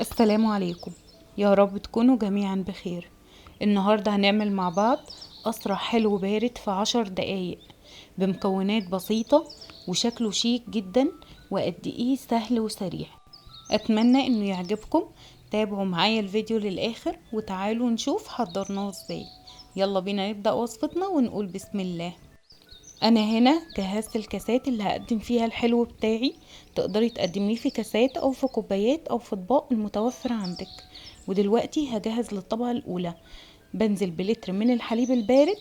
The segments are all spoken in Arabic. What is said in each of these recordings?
السلام عليكم. يا رب تكونوا جميعا بخير. النهاردة هنعمل مع بعض أسرع حلو بارد في 10 دقايق بمكونات بسيطة وشكله شيك جدا وقد ايه سهل وسريع. أتمنى انه يعجبكم. تابعوا معايا الفيديو للآخر وتعالوا نشوف حضرناه ازاي. يلا بينا نبدأ وصفتنا ونقول بسم الله. انا هنا جهزت الكاسات اللي هقدم فيها الحلو بتاعي. تقدري تقدميه في كاسات او في كوبايات او في اطباق المتوفر عندك. ودلوقتي هجهز للطبقة الاولى. بنزل بلتر من الحليب البارد،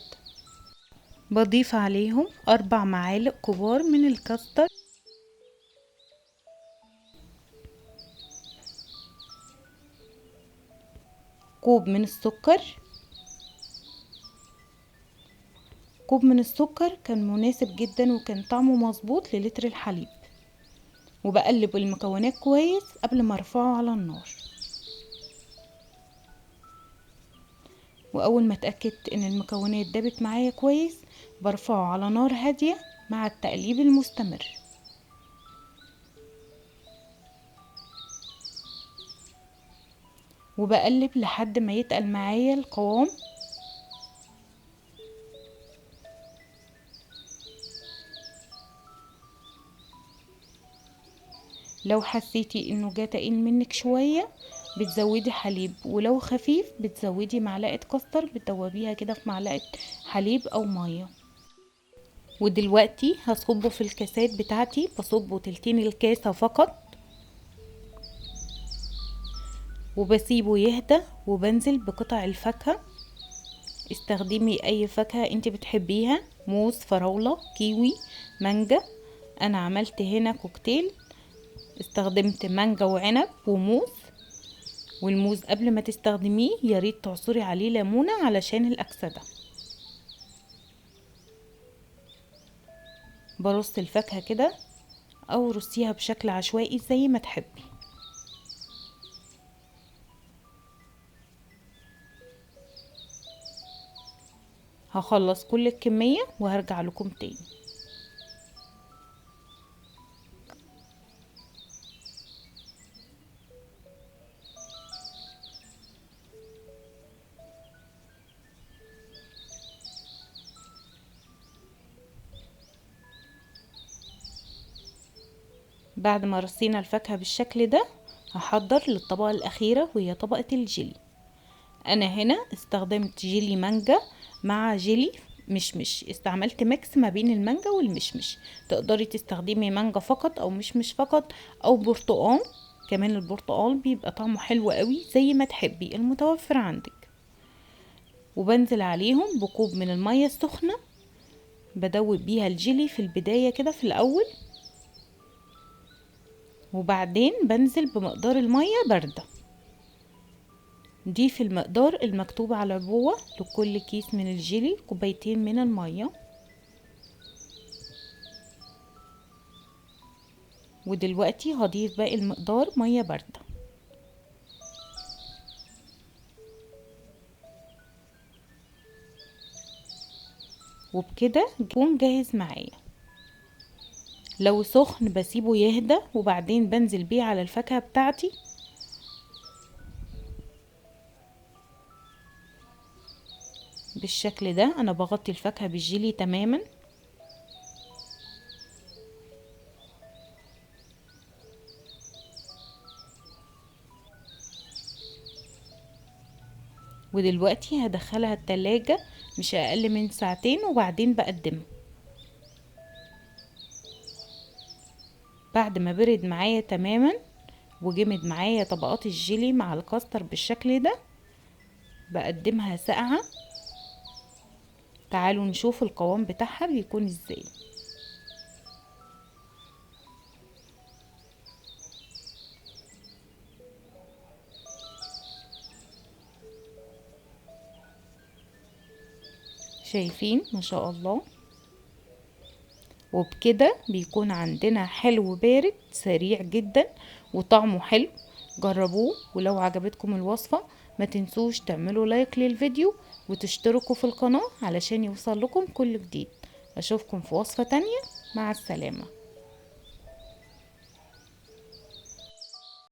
بضيف عليهم 4 معالق كبار من الكاستر، كوب من السكر. كوب من السكر كان مناسب جدا وكان طعمه مظبوط للتر الحليب. وبقلب المكونات كويس قبل ما ارفعه على النار. واول ما اتاكدت ان المكونات دابت معايا كويس برفعه على نار هاديه مع التقليب المستمر. وبقلب لحد ما يتقل معايا القوام. لو حسيتي انه جه تقيل منك شويه بتزودي حليب، ولو خفيف بتزودي معلقه كاستر بتدوبيها كده في معلقه حليب او ميه. ودلوقتي هصبه في الكاسات بتاعتي، بصبه تلتين الكاسه فقط وبسيبه يهدى. وبنزل بقطع الفاكهه. استخدمي اي فاكهة انت بتحبيها، موز، فراولة، كيوي، مانجا. انا عملت هنا كوكتيل، استخدمت مانجا وعنب وموز. والموز قبل ما تستخدميه ياريت تعصري عليه ليمونة علشان الاكسدة. برص الفاكهة كده او رصيها بشكل عشوائي زي ما تحبي. هخلص كل الكمية وهرجع لكم تاني. بعد ما رصينا الفاكهة بالشكل ده هحضر للطبقة الأخيرة وهي طبقة الجيلي. انا هنا استخدمت جيلي مانجا مع جيلي مشمش، استعملت ميكس ما بين المانجا والمشمش. تقدري تستخدمي مانجا فقط او مشمش فقط او برتقال. كمان البرتقال بيبقى طعمه حلو قوي زي ما تحبي المتوفر عندك. وبنزل عليهم بكوب من المية السخنة، بدوب بيها الجيلي في البداية كده في الاول. وبعدين بنزل بمقدار المية باردة. ضيف المقدار المكتوب على العبوة لكل كيس من الجيلي كوبايتين من المية. ودلوقتي هضيف باقي المقدار مية باردة. وبكده يكون جاهز معايا. لو سخن بسيبه يهدى وبعدين بنزل بيه على الفاكهة بتاعتي. بالشكل ده انا بغطي الفاكهة بالجيلي تماما. ودلوقتي هدخلها التلاجة مش اقل من ساعتين وبعدين بقدمها. بعد ما برد معايا تماما وجمد معايا طبقات الجيلي مع الكاستر بالشكل ده بقدمها ساقعة. تعالوا نشوف القوام بتاعها بيكون ازاي. شايفين ما شاء الله. وبكده بيكون عندنا حلو بارد سريع جدا وطعمه حلو. جربوه، ولو عجبتكم الوصفة ما تنسوش تعملوا لايك للفيديو وتشتركوا في القناة علشان يوصل لكم كل جديد. اشوفكم في وصفة تانية. مع السلامة.